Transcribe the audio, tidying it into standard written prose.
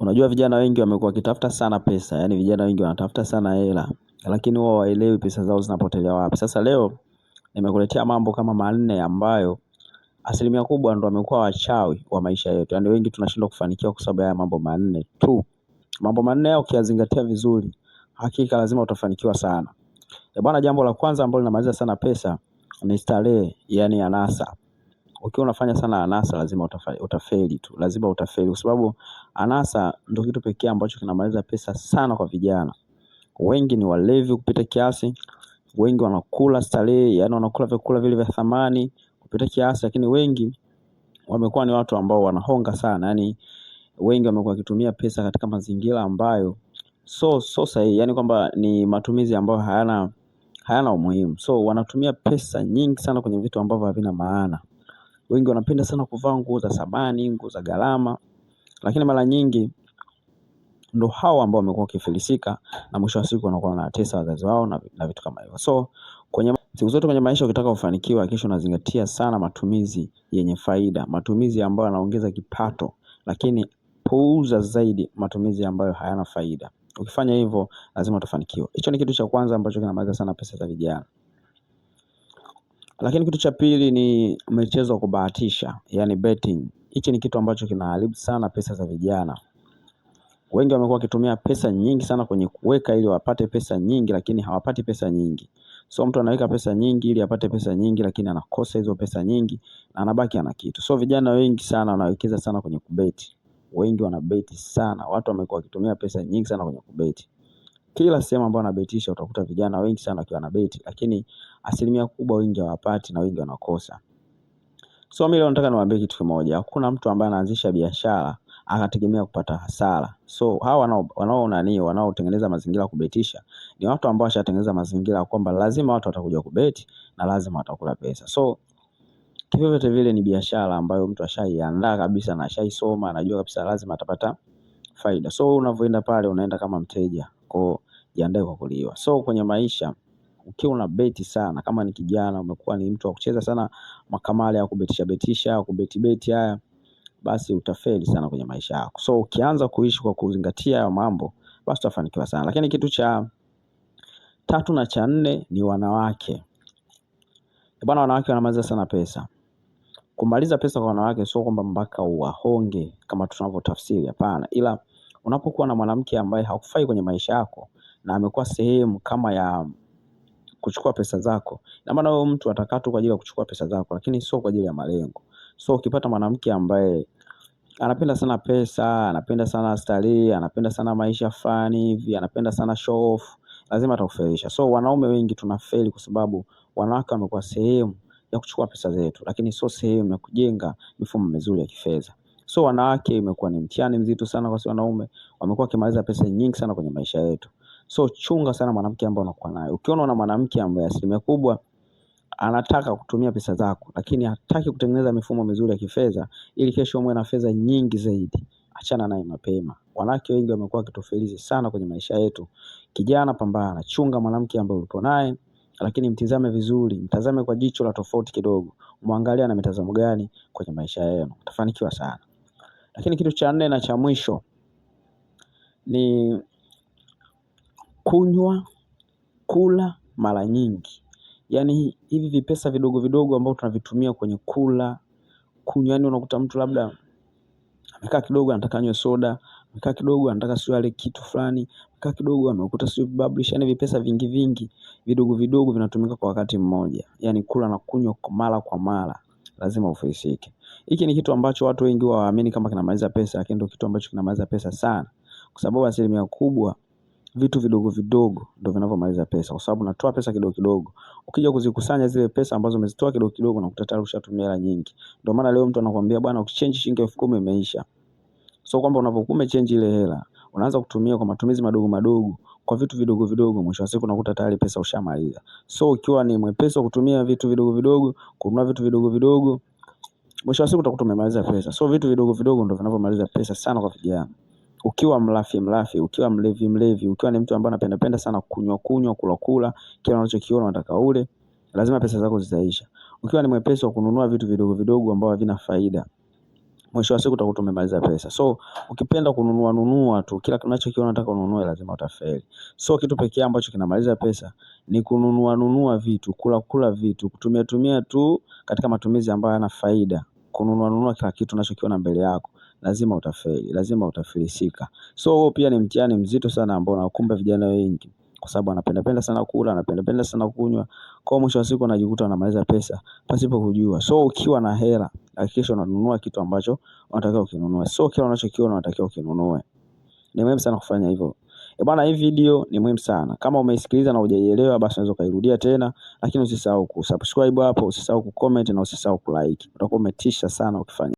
Unajua vijana wengi wamekuwa wakitafuta sana pesa, yani vijana wengi wanatafuta sana hela, lakini wao hawaelewi pesa zao zinapotelea wapi. Sasa leo nimekuletea mambo kama manne ambayo asilimia kubwa ndo wamekuwa wachawi wa maisha yetu. Yani wengi tunashindwa kufanikiwa kwa sababu ya mambo manne tu. Mambo manne hayo ukiyazingatia vizuri, hakika lazima utafanikiwa sana. Bwana, jambo la kwanza ambalo linamaliza sana pesa ni starehe, yani anasa. Ukiwa unafanya sana anasa lazima utafeli tu. Lazima utafeli kwa sababu anasa ndio kitu pekee ambacho kinamaliza pesa sana kwa vijana. Wengi ni walevi kupita kiasi, wengi wanakula starehe, yani wanakula vyakula vile vya thamani kupita kiasi, lakini wengi wamekuwa ni watu ambao wanahonga sana. Yani wengi wamekuwa wakitumia pesa katika mazingira ambayo so sahihi, yani kwamba ni matumizi ambayo hayana umuhimu. So wanatumia pesa nyingi sana kwenye vitu ambavyo havina maana. Wengi wanapenda sana kuvaa nguo za thamani, nguo za gharama, lakini mara nyingi ndo hao ambao wamekuwa wakifilisika na mwisho wa siku wanakuwa wanatesa wazazi wao na vitu kama hivyo. So siku zote kwenye maisha ukitaka kufanikiwa, hakikisha unazingatia sana matumizi yenye faida, matumizi ambayo yanaongeza kipato, lakini puuza zaidi matumizi ambayo hayana faida. Ukifanya hivyo lazima utafanikiwa. Hicho ni kitu cha kwanza ambacho kinamaliza sana pesa za vijana. Lakini kitu cha pili ni michezo ya kubahatisha, yani betting. Hichi ni kitu ambacho kinaharibu sana pesa za vijana. Wengi wamekuwa wakitumia pesa nyingi sana kwenye kuweka ili wapate pesa nyingi, lakini hawapati pesa nyingi. So mtu anaweka pesa nyingi ili apate pesa nyingi, lakini anakosa hizo pesa nyingi na anabaki ana kitu. So vijana wengi sana wanawekeza sana kwenye kubeti. Wengi wanabeti sana. Watu wamekuwa wakitumia pesa nyingi sana kwenye kubeti. Kila sehemu ambayo wanabetisha utakuta vijana wengi sana wakiwa wanabeti, lakini asilimia kubwa wengi hawapati na wengi wanakosa. So mimi leo nataka niwaambie kitu kimoja. Hakuna mtu ambaye anaanzisha biashara akategemea kupata hasara. So hawa wanaotengeneza mazingira ya kubetisha ni watu ambao washatengeneza mazingira kwamba lazima watu watakuja kubeti na lazima watakula pesa. So kivyovyote vile ni biashara ambayo mtu ashaiandaa kabisa na ashaisoma, anajua kabisa lazima atapata faida. So unavyoenda pale unaenda kama mteja, kwa jiandae kwa kuliwa. So kwenye maisha ukiwa una beti sana, kama ni kijana umekuwa ni mtu wa kucheza sana makamali ya kubetisha kubeti haya, basi utafeli sana kwenye maisha yako. So ukianza kuishi kwa kuzingatia hayo mambo, basi utafanikiwa sana. Lakini kitu cha tatu na cha nne ni wanawake. Bwana, wanawake wanamaliza sana pesa. Kumaliza pesa kwa wanawake sio kwamba mpaka uwahonge kama tunavyotafsiri, hapana. Ila unapokuwa na mwanamke ambaye hakufai kwenye maisha yako na amekuwa sehemu kama ya kuchukua pesa zako, na maana huyo mtu atakaa tu kwa ajili ya kuchukua pesa zako, lakini sio kwa ajili ya malengo. So ukipata mwanamke ambaye anapenda sana pesa, anapenda sana starehe, anapenda sana maisha fulani hivi, anapenda sana show off, lazima atakufelisha. So wanaume wengi tunafeli kwa sababu wanawake wamekuwa sehemu ya kuchukua pesa zetu, lakini sio sehemu ya kujenga mifumo mizuri ya kifedha. So wanawake imekuwa ni mtihani mzito sana kwa sisi wanaume, wamekuwa wakimaliza pesa nyingi sana kwenye maisha yetu. So chunga sana mwanamke ambaye unakuwa naye. Ukiona una mwanamke ambaye asilimia kubwa anataka kutumia pesa zako, lakini hataki kutengeneza mifumo mizuri ya kifedha ili kesho muwe na fedha nyingi zaidi, achana naye mapema. Wanawake wengi wamekuwa wakitufelizi sana kwenye maisha yetu. Kijana, pambana, chunga mwanamke ambaye uko naye, lakini mtizame vizuri, mtazame kwa jicho la tofauti kidogo. Muangalia na mitazamo gani kwenye maisha yenu. Utafanikiwa sana. Lakini kitu cha nne na cha mwisho ni kula mara nyingi. Yani hivi vipesa vidogo vidogo ambao tunavitumia kwenye kunywa, yani unakuta mtu labda amekaa kidogo anataka anywe soda, amekaa kidogo anataka sio ale kitu fulani, amekaa kidogo amekuta sio bubblish, yani vipesa vingi vidogo vidogo vinatumika kwa wakati mmoja. Yani kula na kunywa mara kwa mara, lazima ufilisike. Hiki ni kitu ambacho watu wengi waamini kama kinamaliza pesa, lakini ndio kitu ambacho kinamaliza pesa sana. Kwa sababu asilimia kubwa vitu vidogo vidogo ndio vinavyomaliza pesa, kwa sababu unatoa pesa kidogo kidogo, ukija kuzikusanya zile pesa ambazo umezitoa kidogo kidogo na kutata ushatumia hela nyingi. Ndio maana leo mtu anakuambia bwana, ukichange shilingi 10,000 imeisha. So kwamba unapokuwa umechange ile hela unaanza kutumia kwa matumizi madogo kwa vitu vidogo vidogo, mwisho wa siku unakuta tayari pesa ushamaliza. So ukiwa ni mwepesi wa kutumia vitu vidogo, kununua vitu vidogo, mwisho wa siku utakuta umemaliza pesa. So vitu vidogo ndio vinavyomaliza pesa sana kwa vijana. Ukiwa mlafi, ukiwa mlevi, ukiwa ni mtu ambaye anapenda sana kunywa, kula, kila unachokiona unataka ule, lazima pesa zako zitaisha. Ukiwa ni mwepesi wa kununua vitu vidogo ambavyo havina faida, mwisho wa siku utakuta umemaliza pesa. So ukipenda kununua tu kila unachokiona unataka ununue, lazima utafeli. So kitu pekee ambacho kinamaliza pesa ni kununua vitu, kula vitu, kutumia tu katika matumizi ambayo yana faida. Kununua kila kitu unachokiona mbele yako, lazima utafeli, lazima utafilisika. So pia ni mtihani mzito sana ambao unakumba vijana wengi, kwa sababu anapenda sana kula, anapenda sana kunywa. Kwa mwisho wa siku anajikuta anamaliza pesa pasipo kujua. So ukiwa na hela, hakikisha unanunua kitu ambacho unatakiwa ukinunue. So kila unachokiona unatakiwa ukinunue. Ni muhimu sana kufanya hivyo. Bwana, hii video ni muhimu sana. Kama umeisikiliza na hujaielewa, basi unaweza kairudia tena, lakini usisahau kusubscribe hapo, usisahau kucomment na usisahau kulike. Utakuwa umetisha sana ukifanya